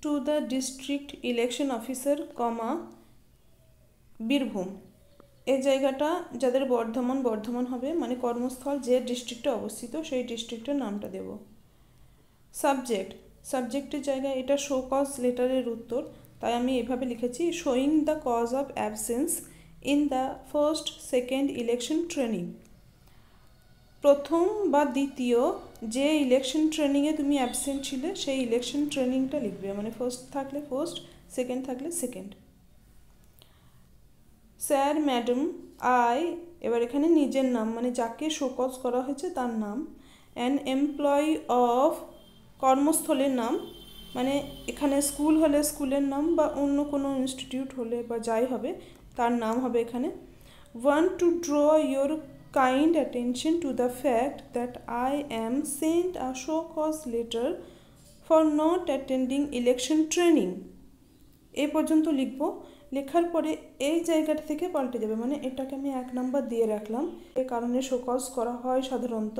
Two the district election officer comma Birbhum. এই জায়গাটা যাদের বর্ধমান হবে, মানে কর্মস্থল যে ডিস্ট্রিক্টে অবস্থিত সেই ডিস্ট্রিক্টের নামটা দেব। সাবজেক্টের জায়গায় এটা শো কজ লেটারের উত্তর, তাই আমি এভাবে লিখেছি showing the cause of absence in the first second election training. প্রথম বা দ্বিতীয় যে ইলেকশন ট্রেনিংয়ে তুমি অ্যাবসেন্ট ছিলে সেই ইলেকশন ট্রেনিংটা লিখবে, মানে ফার্স্ট থাকলে ফার্স্ট, সেকেন্ড থাকলে সেকেন্ড। স্যার, ম্যাডাম, এবার এখানে নিজের নাম, মানে যাকে শোকজ করা হয়েছে তার নাম। অ্যান এমপ্লয়ি অফ, কর্মস্থলের নাম, মানে এখানে স্কুল হলে স্কুলের নাম, বা অন্য কোনো ইনস্টিটিউট হলে বা যাই হবে তার নাম হবে এখানে। Want to draw your kind attention to the fact that I am sent a show cause letter for not attending election training। এই পর্যন্ত লিখব। লেখার পরে এই জায়গাটা থেকে পাল্টে যাবে, মানে এটাকে আমি 1 নাম্বার দিয়ে রাখলাম। এই কারণে শো কজ করা হয় সাধারণত,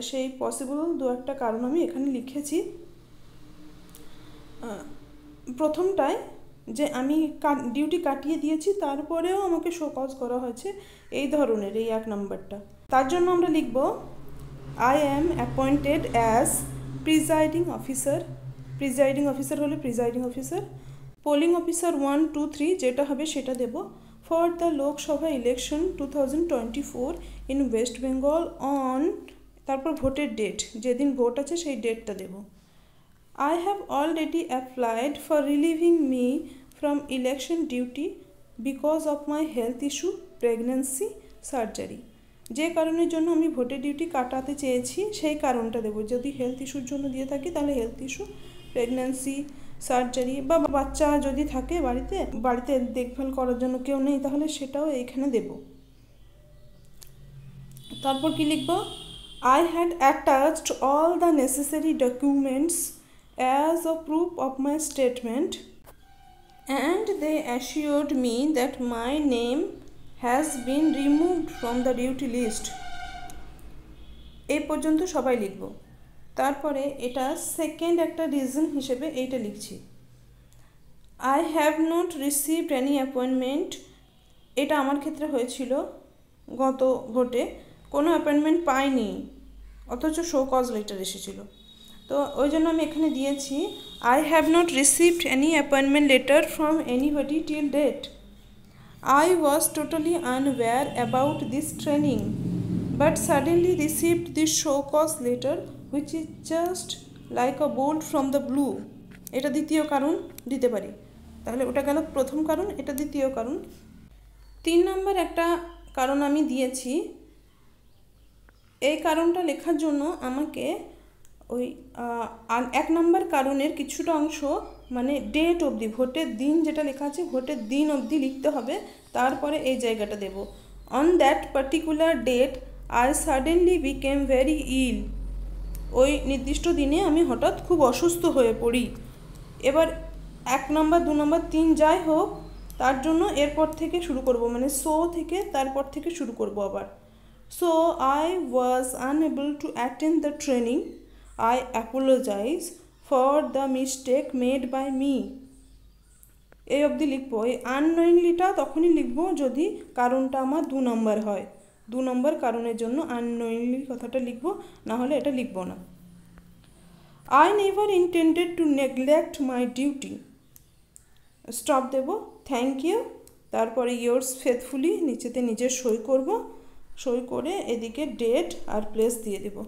সেই পসিবল 2-1টা কারণ আমি এখানে লিখেছি। প্রথমটায় যে আমি ডিউটি কাটিয়ে দিয়েছি তারপরেও আমাকে শো কজ করা হয়েছে, এই ধরনের এই 1 নাম্বারটা। তার জন্য আমরা লিখব I am appointed as presiding officer. Presiding officer হলে প্রিজাইডিং অফিসার। পোলিং অফিসার 1, 2, 3 যেটা হবে সেটা দেব। For the Lok Sabha election 2024 in West Bengal on, তারপর ভোটের ডেট, যেদিন ভোট আছে সেই ডেটটা দেব। I have already applied for relieving me from election duty because of my health issue, pregnancy, surgery। যে কারণের জন্য আমি ভোটের ডিউটি কাটাতে চেয়েছি সেই কারণটা দেবো। যদি হেলথ ইস্যুর জন্য দিয়ে থাকি তাহলে হেলথ ইস্যু, প্রেগন্যান্সি, সার্জারি, বা বাচ্চা যদি থাকে বাড়িতে দেখভাল করার জন্য কেউ নেই তাহলে সেটাও এইখানে দেব। তারপর কি লিখব? I had attached all the necessary documents as a proof of my statement and they assured me that my name has been removed from the duty list। এই পর্যন্ত সবাই লিখব। তারপরে এটা সেকেন্ড একটা রিজন হিসেবে এইটা লিখছি, I have not received any appointment। এটা আমার ক্ষেত্রে হয়েছিল গত ভোটে, কোনো অ্যাপয়েন্টমেন্ট পাইনি অথচ শো কজ লেটার এসেছিল, তো ওই জন্য আমি এখানে দিয়েছি I have not received any appointment letter from anybody till date। I was totally unaware about this training but suddenly received this show cause letter which is just like a bolt from the blue। এটা দ্বিতীয় কারণ দিতে পারি, তাহলে ওটা গেল প্রথম কারণ, এটা দ্বিতীয় কারণ। 3 নম্বর একটা কারণ আমি দিয়েছি। এই কারণটা লেখার জন্য আমাকে ওই 1 নম্বর কারণের কিছুটা অংশ, মানে ডেট অবধি, ভোটের দিন যেটা লেখা আছে ভোটের দিন অবধি লিখতে হবে, তারপরে এই জায়গাটা দেব। On that particular date I suddenly became very ill. ওই নির্দিষ্ট দিনে আমি হঠাৎ খুব অসুস্থ হয়ে পড়ি। এবার 1 নম্বর 2 নম্বর 3 যাই হোক, তার জন্য এরপর থেকে শুরু করব, মানে সো থেকে তারপর থেকে শুরু করব আবার। So I was unable to attend the training. I apologize for the mistake made by me। এই অবধি লিখবো। এই আননোয়িংলিটা তখনই লিখবো যদি কারণটা আমার 2 নম্বর হয়। 2 নম্বর কারণের জন্য আননোয়িংলি কথাটা লিখবো, না হলে এটা লিখবো না। I never intended to neglect my duty। Stop দেব। থ্যাংক ইউ, তারপরে yours faithfully নিচেতে নিজের সই করব, সই করে এদিকে ডেট আর প্লেস দিয়ে দেব।